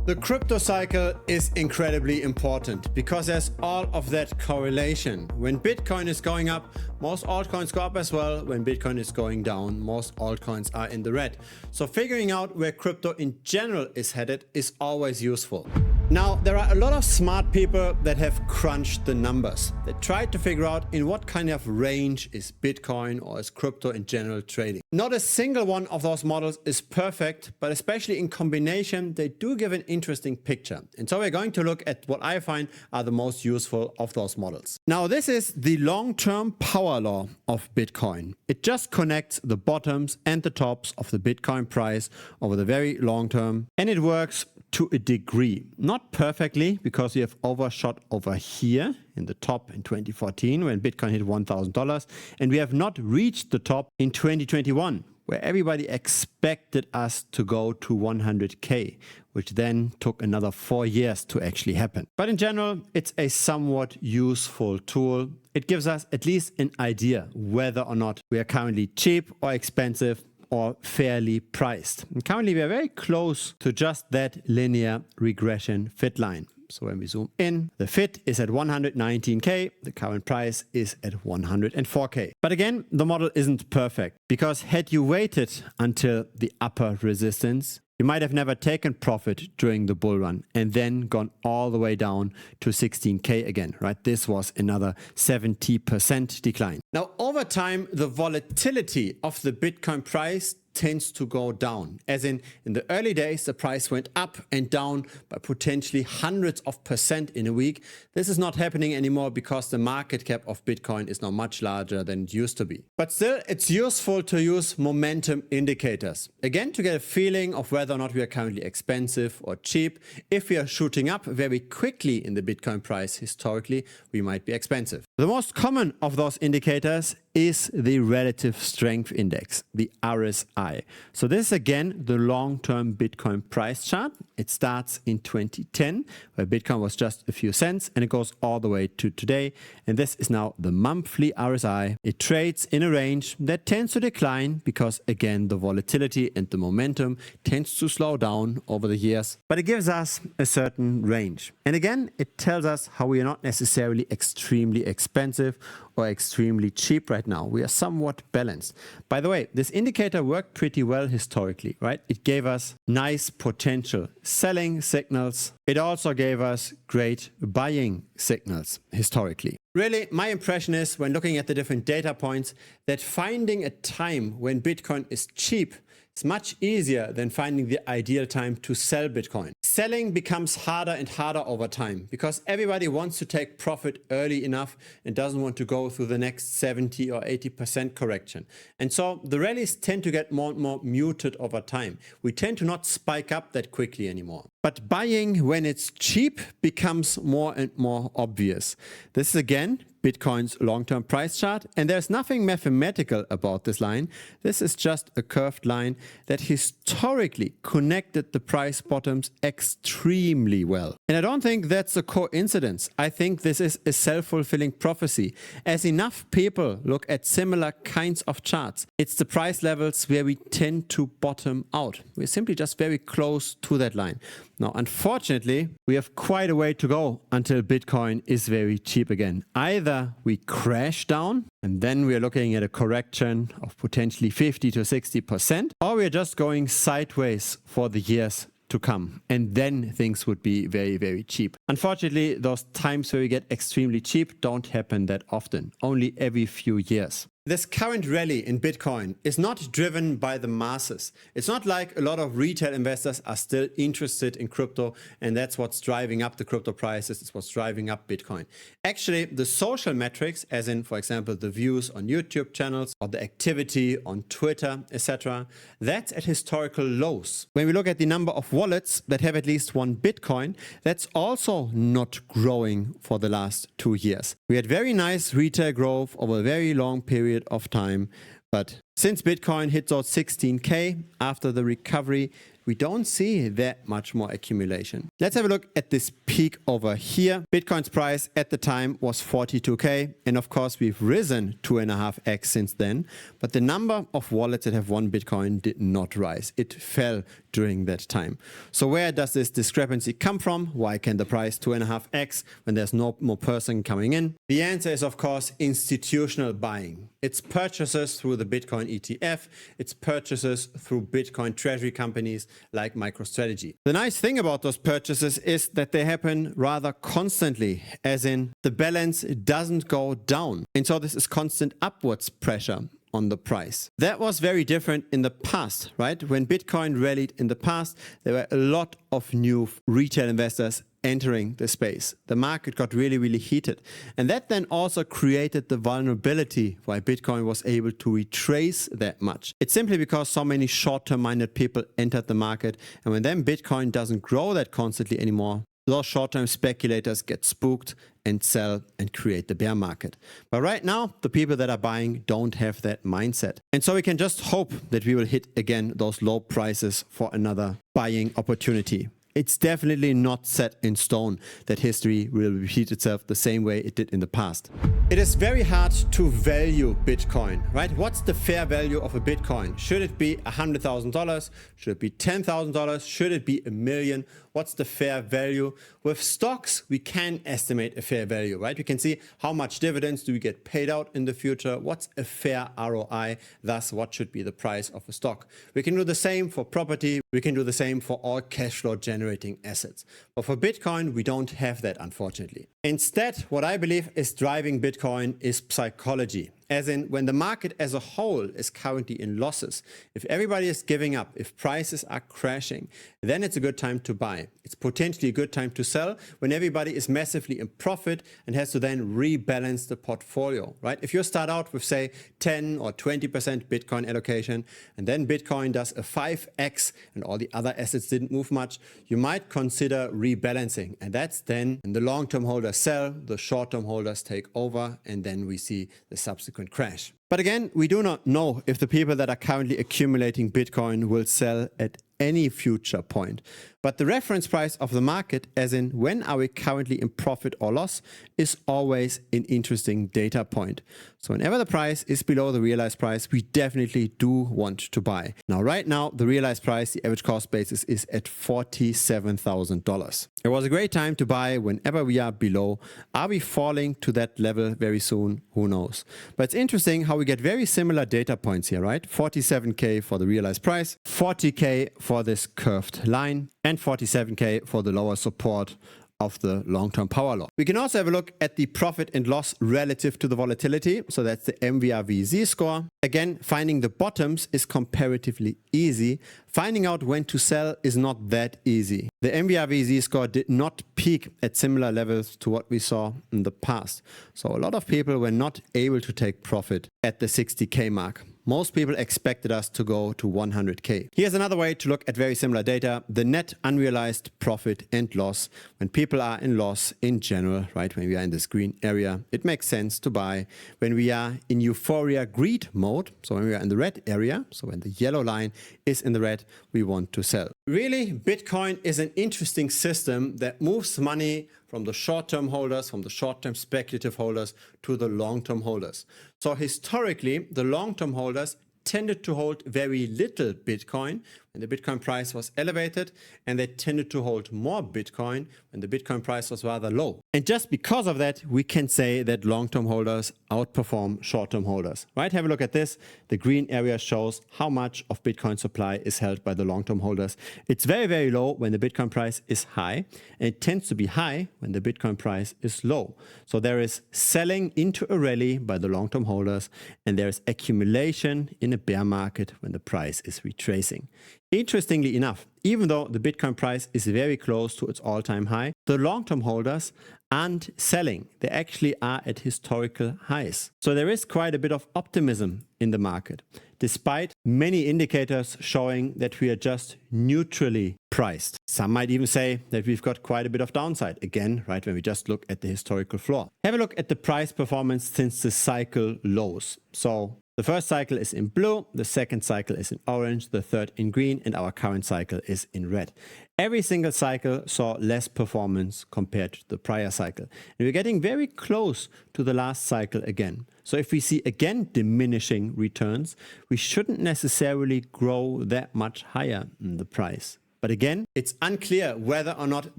The crypto cycle is incredibly important because there's all of that correlation. When Bitcoin is going up, most altcoins go up as well. When Bitcoin is going down, most altcoins are in the red. So figuring out where crypto in general is headed is always useful. Now, there are a lot of smart people that have crunched the numbers. They tried to figure out in what kind of range is Bitcoin or is crypto in general trading. Not a single one of those models is perfect, but especially in combination, they do give an interesting picture. And so we're going to look at what I find are the most useful of those models. Now, this is the long-term power law of Bitcoin. It just connects the bottoms and the tops of the Bitcoin price over the very long term, and it works to a degree. Not perfectly, because we have overshot over here in the top in 2014 when Bitcoin hit $1,000, and we have not reached the top in 2021 where everybody expected us to go to 100K, which then took another 4 years to actually happen. But in general, it's a somewhat useful tool. It gives us at least an idea whether or not we are currently cheap or expensive or fairly priced. And currently, we are very close to just that linear regression fit line. So when we zoom in, the fit is at 119K, the current price is at 104K. But again, the model isn't perfect, because had you waited until the upper resistance, you might have never taken profit during the bull run and then gone all the way down to 16K again, right? This was another 70% decline. Now, over time, the volatility of the Bitcoin price tends to go down. As in the early days, the price went up and down by potentially hundreds of percent in a week. This is not happening anymore because the market cap of Bitcoin is now much larger than it used to be. But still, it's useful to use momentum indicators. Again, to get a feeling of whether or not we are currently expensive or cheap. If we are shooting up very quickly in the Bitcoin price historically, we might be expensive. The most common of those indicators is the relative strength index, the RSI. So this is again the long-term Bitcoin price chart. It starts in 2010, where Bitcoin was just a few cents, and it goes all the way to today. And this is now the monthly RSI. It trades in a range that tends to decline because, again, the volatility and the momentum tends to slow down over the years. But it gives us a certain range. And again, it tells us how we are not necessarily extremely expensive or extremely cheap right now. We are somewhat balanced. By the way, this indicator worked pretty well historically, right? It gave us nice potential selling signals. It also gave us great buying signals historically. Really, my impression is, when looking at the different data points, that finding a time when Bitcoin is cheap is much easier than finding the ideal time to sell Bitcoin. Selling becomes harder and harder over time because everybody wants to take profit early enough and doesn't want to go through the next 70 or 80% correction. And so the rallies tend to get more and more muted over time. We tend to not spike up that quickly anymore. But buying when it's cheap becomes more and more obvious. This is again Bitcoin's long-term price chart, and there's nothing mathematical about this line. This is just a curved line that historically connected the price bottoms extremely well. And I don't think that's a coincidence. I think this is a self-fulfilling prophecy. As enough people look at similar kinds of charts, it's the price levels where we tend to bottom out. We're simply just very close to that line. Now, unfortunately, we have quite a way to go until Bitcoin is very cheap again. Either we crash down and then we are looking at a correction of potentially 50 to 60%, or we're just going sideways for the years to come. And then things would be very, very cheap. Unfortunately, those times where we get extremely cheap don't happen that often, only every few years. This current rally in Bitcoin is not driven by the masses. It's not like a lot of retail investors are still interested in crypto and that's what's driving up the crypto prices, it's what's driving up Bitcoin. Actually, the social metrics, as in, for example, the views on YouTube channels or the activity on Twitter, etc., that's at historical lows. When we look at the number of wallets that have at least one Bitcoin, that's also not growing for the last 2 years. We had very nice retail growth over a very long period of time, but Since Bitcoin hit those 16K after the recovery, we don't see that much more accumulation. Let's have a look at this peak over here. Bitcoin's price at the time was 42K. And of course, we've risen 2.5x since then. But the number of wallets that have won Bitcoin did not rise. It fell during that time. So where does this discrepancy come from? Why can the price 2.5x when there's no more person coming in? The answer is, of course, institutional buying. It's purchases through the Bitcoin ETF. It's purchases through Bitcoin treasury companies like MicroStrategy. The nice thing about those purchases is that they happen rather constantly, as in the balance doesn't go down. And so this is constant upwards pressure on the price. That was very different in the past, right? When Bitcoin rallied in the past, there were a lot of new retail investors entering the space. The market got really, really heated. And that then also created the vulnerability why Bitcoin was able to retrace that much. It's simply because so many short-term minded people entered the market. And when then Bitcoin doesn't grow that constantly anymore, those short-term speculators get spooked and sell and create the bear market. But right now, the people that are buying don't have that mindset. And so we can just hope that we will hit again those low prices for another buying opportunity. It's definitely not set in stone that history will repeat itself the same way it did in the past. It is very hard to value Bitcoin, right? What's the fair value of a Bitcoin? Should it be $100,000? Should it be $10,000? Should it be $1 million? What's the fair value? With stocks, we can estimate a fair value, right? We can see how much dividends do we get paid out in the future? What's a fair ROI? Thus, what should be the price of a stock? We can do the same for property. We can do the same for all cash flow generating assets. But for Bitcoin, we don't have that, unfortunately. Instead, what I believe is driving Bitcoin is psychology. As in, when the market as a whole is currently in losses, if everybody is giving up, if prices are crashing, then it's a good time to buy. It's potentially a good time to sell when everybody is massively in profit and has to then rebalance the portfolio, right? If you start out with, say, 10 or 20% Bitcoin allocation, and then Bitcoin does a 5x and all the other assets didn't move much, you might consider rebalancing. And that's then when the long-term holders sell, the short-term holders take over, and then we see the subsequent crash. But again, we do not know if the people that are currently accumulating Bitcoin will sell at any future point. But the reference price of the market, as in when are we currently in profit or loss, is always an interesting data point. So whenever the price is below the realized price, we definitely do want to buy. Now, right now, the realized price, the average cost basis is at $47,000. It was a great time to buy whenever we are below. Are we falling to that level very soon? Who knows? But it's interesting how we get very similar data points here, right? 47K for the realized price, 40K for this curved line, and 47K for the lower support of the long-term power law. We can also have a look at the profit and loss relative to the volatility. So that's the MVRVZ score. Again, finding the bottoms is comparatively easy. Finding out when to sell is not that easy. The MVRVZ score did not peak at similar levels to what we saw in the past. So a lot of people were not able to take profit at the 60K mark. Most people expected us to go to 100K. Here's another way to look at very similar data, the net unrealized profit and loss. When people are in loss in general, right, when we are in this green area, it makes sense to buy. When we are in euphoria greed mode, so when we are in the red area, so when the yellow line is in the red, we want to sell. Really, Bitcoin is an interesting system that moves money from the short-term holders, from the short-term speculative holders to the long-term holders. So historically, the long-term holders tended to hold very little Bitcoin when the Bitcoin price was elevated, and they tended to hold more Bitcoin when the Bitcoin price was rather low. And just because of that, we can say that long-term holders outperform short-term holders, right? Have a look at this. The green area shows how much of Bitcoin supply is held by the long-term holders. It's very, very low when the Bitcoin price is high, and it tends to be high when the Bitcoin price is low. So there is selling into a rally by the long-term holders, and there is accumulation in a bear market when the price is retracing. Interestingly enough, even though the Bitcoin price is very close to its all-time high, the long-term holders aren't selling. They actually are at historical highs. So there is quite a bit of optimism in the market, despite many indicators showing that we are just neutrally priced. Some might even say that we've got quite a bit of downside. Again, right, when we just look at the historical floor. Have a look at the price performance since the cycle lows. So The first cycle is in blue, the second cycle is in orange, the third in green, and our current cycle is in red. Every single cycle saw less performance compared to the prior cycle. And we're getting very close to the last cycle again. So if we see again diminishing returns, we shouldn't necessarily grow that much higher in the price. But again, it's unclear whether or not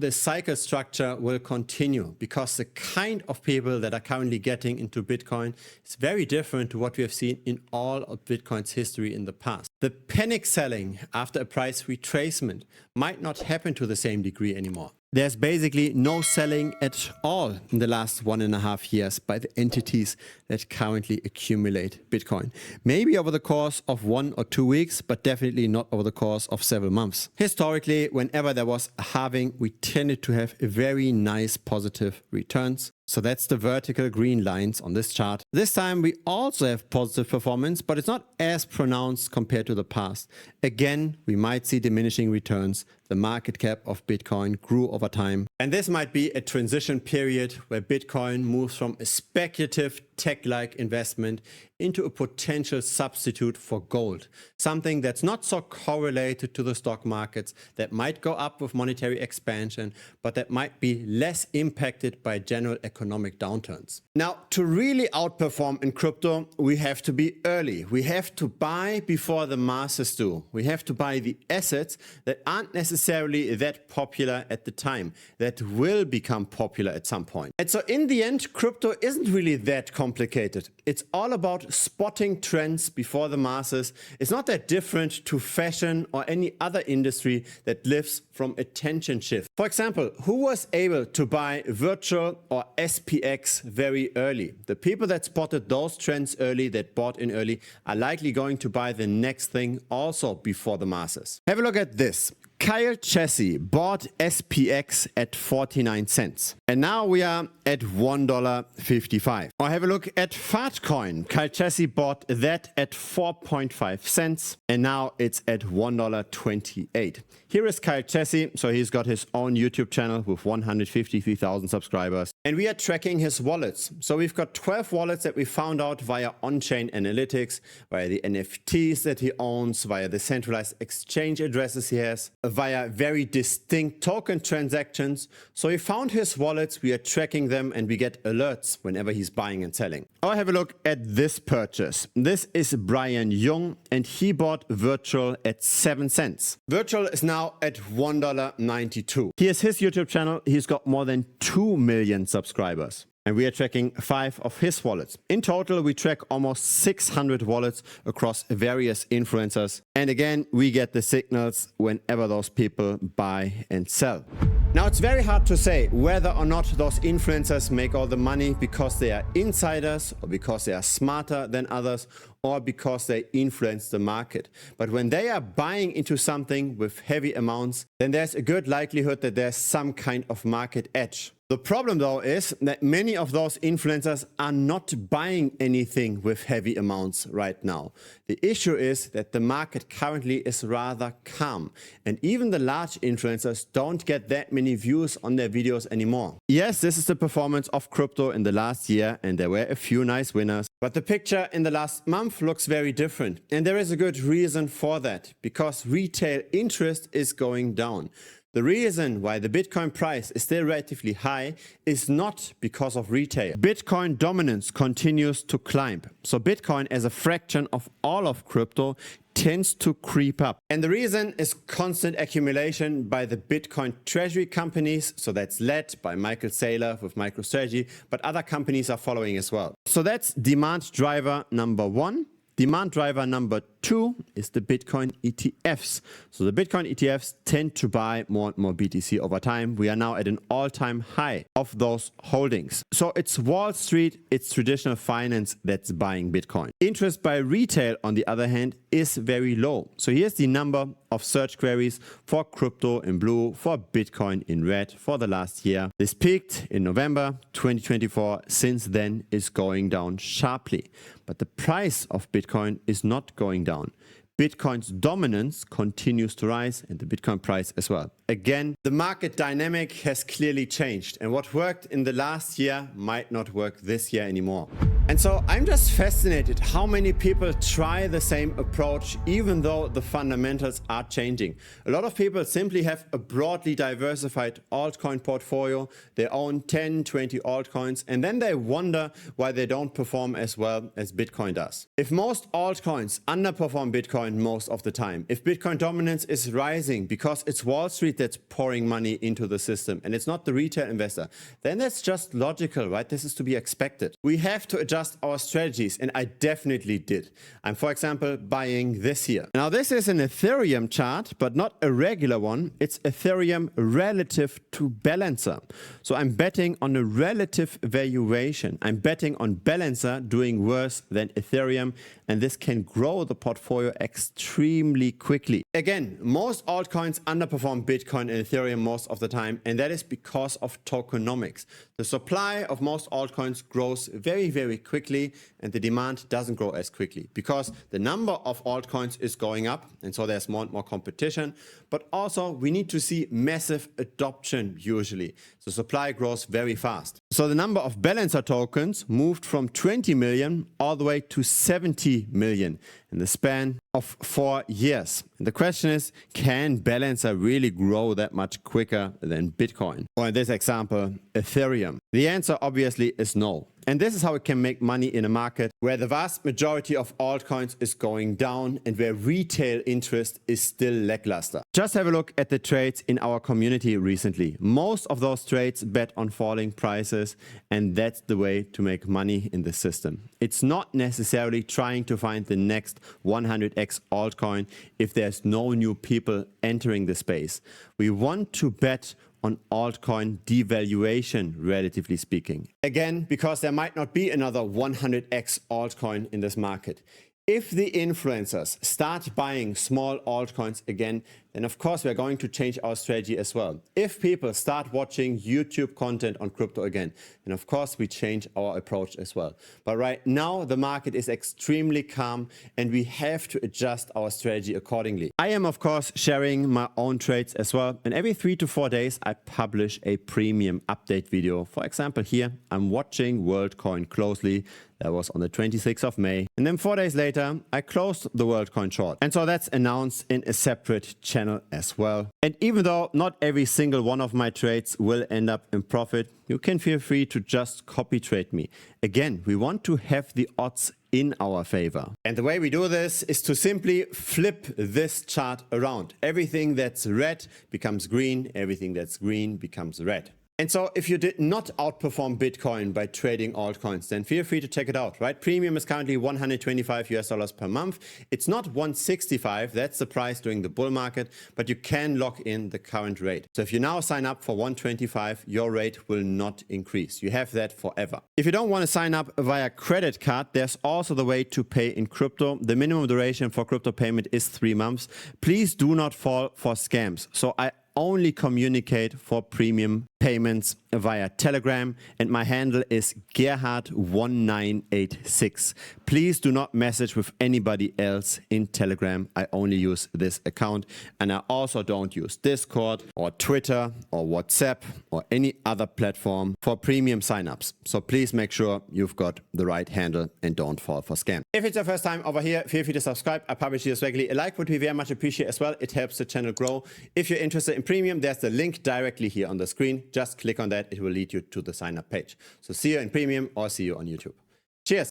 the cycle structure will continue, because the kind of people that are currently getting into Bitcoin is very different to what we have seen in all of Bitcoin's history in the past. The panic selling after a price retracement might not happen to the same degree anymore. There's basically no selling at all in the last 1.5 years by the entities that currently accumulate Bitcoin. Maybe over the course of 1 or 2 weeks, but definitely not over the course of several months. Historically, whenever there was a halving, we tended to have very nice positive returns. So that's the vertical green lines on this chart. This time we also have positive performance, but it's not as pronounced compared to the past. Again, we might see diminishing returns. The market cap of Bitcoin grew over time. And this might be a transition period where Bitcoin moves from a speculative tech-like investment into a potential substitute for gold. Something that's not so correlated to the stock markets, that might go up with monetary expansion, but that might be less impacted by general economic downturns. Now, to really outperform in crypto, we have to be early. We have to buy before the masses do. We have to buy the assets that aren't necessarily that popular at the time, that will become popular at some point. And so in the end, crypto isn't really that complicated. It's all about spotting trends before the masses. It's not that different to fashion or any other industry that lives from attention shift. For example, who was able to buy virtual or SPX very early? The people that spotted those trends early, that bought in early, are likely going to buy the next thing also before the masses. Have a look at this. Kyle Chessy bought SPX at 49 cents. And now we are at $1.55. Or have a look at Altcoin. Kyle Chessy bought that at 4.5 cents. And now it's at $1.28. Here is Kyle Chessy. So he's got his own YouTube channel with 153,000 subscribers. And we are tracking his wallets. So we've got 12 wallets that we found out via Onchain analytics, via the NFTs that he owns, via the centralized exchange addresses he has, via very distinct token transactions. So we found his wallets, we are tracking them, and we get alerts whenever he's buying and selling. Or have a look at this purchase. This is Brian Young, and he bought Virtual at 7 cents. Virtual is now at $1.92. Here's his YouTube channel. He's got more than 2 million subscribers. And we are tracking 5 of his wallets. In total, we track almost 600 wallets across various influencers. And again, we get the signals whenever those people buy and sell. Now, it's very hard to say whether or not those influencers make all the money because they are insiders, or because they are smarter than others, or because they influence the market. But when they are buying into something with heavy amounts, then there's a good likelihood that there's some kind of market edge. The problem, though, is that many of those influencers are not buying anything with heavy amounts right now. The issue is that the market currently is rather calm, and even the large influencers don't get that many views on their videos anymore. Yes, this is the performance of crypto in the last year, and there were a few nice winners. But the picture in the last month looks very different. And there is a good reason for that, because retail interest is going down. The reason why the Bitcoin price is still relatively high is not because of retail. Bitcoin dominance continues to climb. So Bitcoin as a fraction of all of crypto tends to creep up. And the reason is constant accumulation by the Bitcoin treasury companies. So that's led by Michael Saylor with MicroStrategy, but other companies are following as well. So that's demand driver number 1. Demand driver number 2 is the Bitcoin ETFs. So the Bitcoin ETFs tend to buy more and more BTC over time. We are now at an all-time high of those holdings. So it's Wall Street, it's traditional finance that's buying Bitcoin. Interest by retail, on the other hand, is very low. So here's the number of search queries for crypto in blue, for Bitcoin in red for the last year. This peaked in November 2024. Since then, is going down sharply. But the price of Bitcoin is not going down. Bitcoin's dominance continues to rise and the Bitcoin price as well. Again, the market dynamic has clearly changed, and what worked in the last year might not work this year anymore. And so I'm just fascinated how many people try the same approach even though the fundamentals are changing. A lot of people simply have a broadly diversified altcoin portfolio. They own 10, 20 altcoins, and then they wonder why they don't perform as well as Bitcoin does. If most altcoins underperform Bitcoin most of the time, if Bitcoin dominance is rising because it's Wall Street that's pouring money into the system and it's not the retail investor, then that's just logical, right? This is to be expected. We have to adjust our strategies, and I definitely did. I'm, for example, buying this here. Now, this is an Ethereum chart, but not a regular one. It's Ethereum relative to Balancer. So I'm betting on a relative valuation. I'm betting on Balancer doing worse than Ethereum, and this can grow the portfolio extremely quickly. Again, most altcoins underperform Bitcoin and Ethereum most of the time, and that is because of tokenomics. The supply of most altcoins grows very, very quickly, and the demand doesn't grow as quickly because the number of altcoins is going up, and so there's more and more competition. But also, we need to see massive adoption usually. The supply grows very fast. So the number of Balancer tokens moved from 20 million all the way to 70 million in the span of 4 years. And the question is, can Balancer really grow that much quicker than Bitcoin? Or in this example, Ethereum? The answer obviously is no. And this is how it can make money in a market where the vast majority of altcoins is going down and where retail interest is still lackluster. Just have a look at the trades in our community recently. Most of those trades bet on falling prices, and that's the way to make money in the system. It's not necessarily trying to find the next 100x altcoin if there's no new people entering the space. We want to bet on altcoin devaluation, relatively speaking. Again, because there might not be another 100x altcoin in this market. If the influencers start buying small altcoins again, then of course we're going to change our strategy as well. If people start watching YouTube content on crypto again, then of course we change our approach as well. But right now the market is extremely calm and we have to adjust our strategy accordingly. I am of course sharing my own trades as well, and every 3 to 4 days I publish a premium update video. For example, here I'm watching WorldCoin closely. That was on the 26th of May. And then 4 days later, I closed the WorldCoin short. And so that's announced in a separate channel as well. And even though not every single one of my trades will end up in profit, you can feel free to just copy trade me. Again, we want to have the odds in our favor. And the way we do this is to simply flip this chart around. Everything that's red becomes green. Everything that's green becomes red. And so if you did not outperform Bitcoin by trading altcoins, then feel free to check it out, right? Premium is currently $125 per month. It's not 165, that's the price during the bull market, but you can lock in the current rate. So if you now sign up for 125, your rate will not increase. You have that forever. If you don't want to sign up via credit card, there's also the way to pay in crypto. The minimum duration for crypto payment is 3 months. Please do not fall for scams. So I only communicate for premium payments via Telegram, and my handle is Gerhard1986. Please do not message with anybody else in Telegram. I only use this account, and I also don't use Discord or Twitter or WhatsApp or any other platform for premium signups. So please make sure you've got the right handle and don't fall for scam. If it's your first time over here, feel free to subscribe. I publish this regularly. A like would be very much appreciated as well. It helps the channel grow. If you're interested in premium, there's the link directly here on the screen. Just click on that. It will lead you to the sign up page. So see you in premium or see you on YouTube.